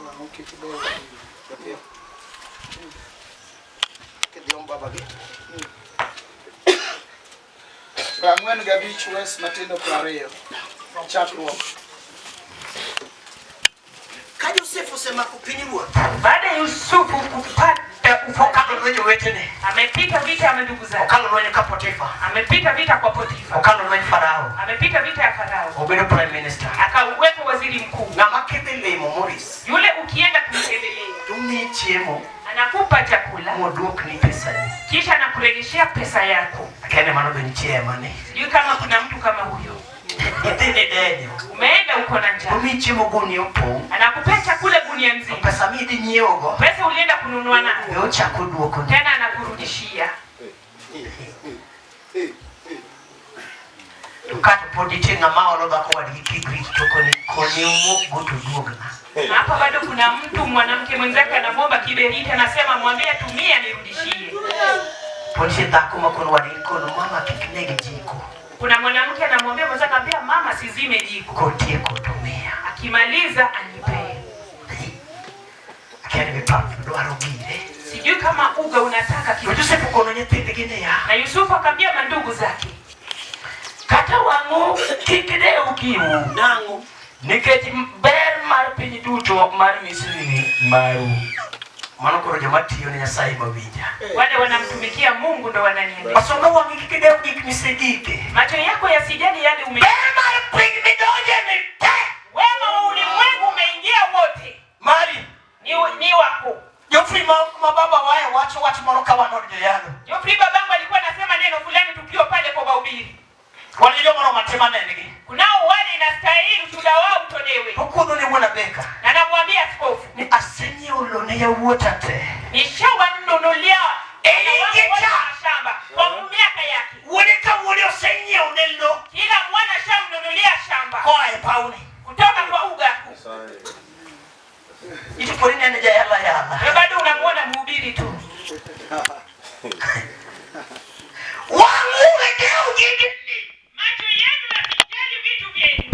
Wang'u kik dew. Kidiom baba gi. 45 West Matindo 20. Chakruok. Ka Yosefu sema kupini ruoth. Baada ya Yusufu kupata Okalo lwenye wetene. amepita vita ya ndugu zake. Okalo lwenye ka Potifa. Amepita vita kwa Potifa. Okalo lwenye Farao. Amepita vita ya Farao. Obedo prime minister. Akawekwa waziri mkuu. Ng'ama kidhi limo Morris. Yule ukienda kumtembelea, Tumi chiemo. anakupa chakula, Moduok ni pesa. kisha anakurejeshea pesa yako. Akene mano ben chiemo ne. Sijui kama kuna mtu kama huyo. Idhini denyo. Umeenda uko na njaa. Tumi chiemo guni opo. Anakupea chakula gunia nzima. Pesa midi nyiewogo. Pesa ulienda kununua nayo. Yo chako duoko. Tena anakurudishia. Ukato poditi ng'ama olo dhako wadgi kigri toko ni koni umo goto duogna. Hapa bado kuna mtu mwanamke mwenzake anamwomba kiberiti, anasema mwambie tumia nirudishie. Poditi dhako makono wadgi kono mama kiknegi jiko. Kuna mwanamke anamwambia mwenzake, anambia mama sizime jiko. Kotie kotumia. Akimaliza anipee. Akene mipafu dwaro gire. Sijui kama uga unataka kitu. Yosefu kono nyethinde gine ya. Na Yusufu akamwambia mandugu zake, Kata wang'u kik dew giu. Nango. Nikech ber mar piny duto mar Misri ni maru. Mano koro joma tiyo ne Nyasaye mawinja. wale wanamtumikia Mungu ndo wananielewa. Pasonga wangi kik dew gik misegike. Macho yako yasijali yale Ber mar piny midonje ni te. wema wa ulimwengu umeingia wote. Mari. Ni wako. Jofri mababa wae wacho watu moro kawa nod joyalo. Jofri babangu alikuwa anasema neno fulani tukiwa pale kwa mahubiri. Walio moro matema nengi. Kunao wale inastahili ushuhuda wao utolewe. Okuno ni wana beka. Na namwambia askofu, Ni asenye ulone ya wotate. nishawanunulia Elikita. shamba kwa miaka yake. Wulika wuli osenye unelo. Kila mwana shamnunulia shamba Koe pauni. kutoka kwa uga. Iti pori nene jayala yala. Wewe bado unamwona mhubiri tu. Wangu wekeu gigini. Macho yenu yasijali vitu vyenu.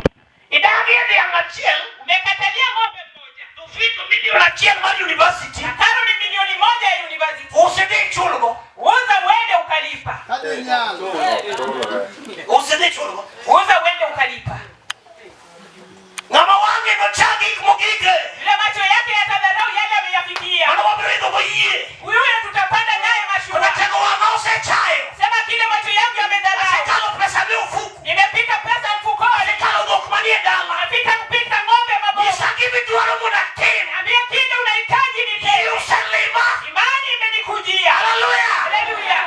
Idagi ya ngachiel. Umekatalia ng'ombe mmoja. Tufiko milioni achiel mar university. Karo ni milioni moja ya university. Usidi chulgo. Uza uende ukalipa. Hadi nyalo. Usidi chulgo. Uza uende ukalipa. Ngama wange no chagi kumugige. Ile macho yake yatadharau yale ameyafikia. Ano wabiro boyie. Huyu tutapanda naye mashua. Unataka wanga usechayo. Sema kile macho yangu yamedharau. Asekalo pesa mi ufuku. Nimepika pesa mfukoni. Asekalo dokumanie dala. Napika kupika ng'ombe mabovu. Isaki viduaro muna tena. Ambia kile unahitaji ni tena. Yerusalema. Imani imenikujia. Haleluya. Haleluya.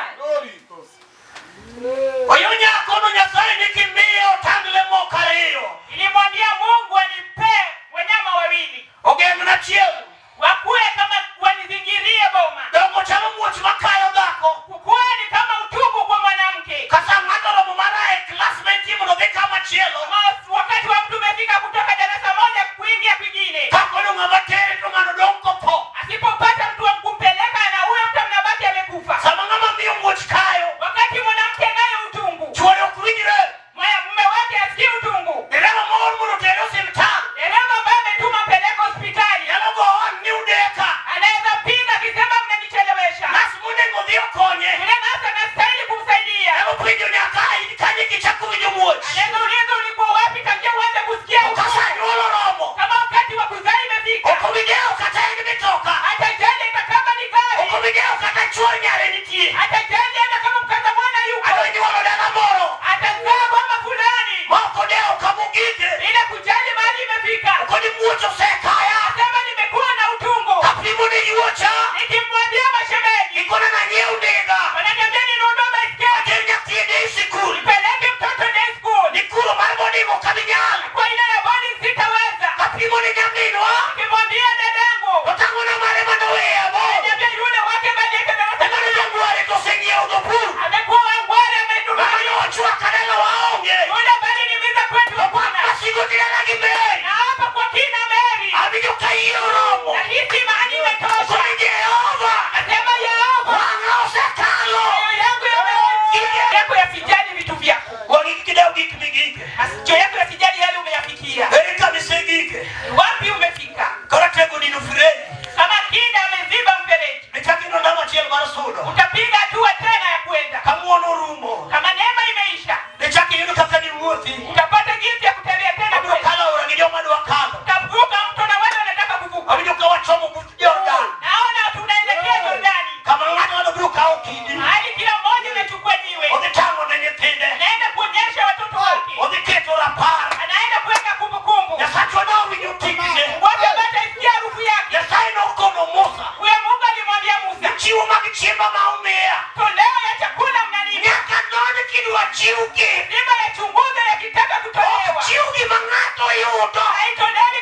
Oyonya kono Nyasaye nikimbio tangle mokario. Nilimwambia Mungu anipe wanyama wawili. Ogemna chiel. Wakue kama wanizingirie boma. Dongo chama muoch makayo dhako. Kukue ni kama utubu kwa mwanamke. Kasa ng'ato romo marae classmate mo dhi kama chielo. Wakati wa mtu umefika kutoka darasa moja kuingia kwingine. Kakono ng'ama tere to ng'ano dongo po. Asipopata mtu wa kumpeleka na huyo mtu mnabaki amekufa. Sama ng'ama miyo muoch kayo. Wakati mwanamke nayo utungu. Chuore okuwinjre. Mume wake asikii utungu. Dereva moro mondo tere osiptal. Dereva ambaye ametuma peleka hospitali. Nyalo go on ni udeka. Anaweza pinga akisema mnanichelewesha. Nas monego dhi okonye. Yule nasi anastahili kumsaidia. Nyalo pinjo nyaka kanye kichako winjo muoch. Anaweza uliza ulikuwa wapi tangia uanze kusikia Kasa nyuolo romo. kama wakati wa kuzaa imefika. Oko video kata en mitoka. Hata jali hata kama ni gari. Oko video kata chuor nyare nitie. Hata jali hata kama mkaza mwana yuko. Ado nyuolo dala moro. Atazaa baba fulani. Moko deo kamugike. Bila kujali mahali imefika. Oko ni muoch osekaya. Asema nimekuwa na utungu. Kapimo ni yuocha. Nikimwambia mashemeji. Ikona na nyeu ndiga. Wananiambia ninunue baiskeli. Ater nyathi day school. Nipeleke mtoto day school. Ni kuro mar bodimo kabinyal. Kwa ile ya boarding sitaweza. Kapimo ni nyaminwa. Nikimwambia dadangu. Otango na mare manoweya mo. Ananiambia yule wake badieke na Ogano jangware to sengieu do pur. amekuwa wangware amenunua. Mama yochwa kadala waonge. Yule bali nimiza kwetu hapana. Asigo tirala gimei. Na hapa kwa kina Mary. Abijo kaiyo romo. Na hisi mahali imetosha. Kuni Jehova. chiu gi. Simba yachunguza yakitaka kutolewa. Chiu gi ma ng'ato yudo. Haitoleni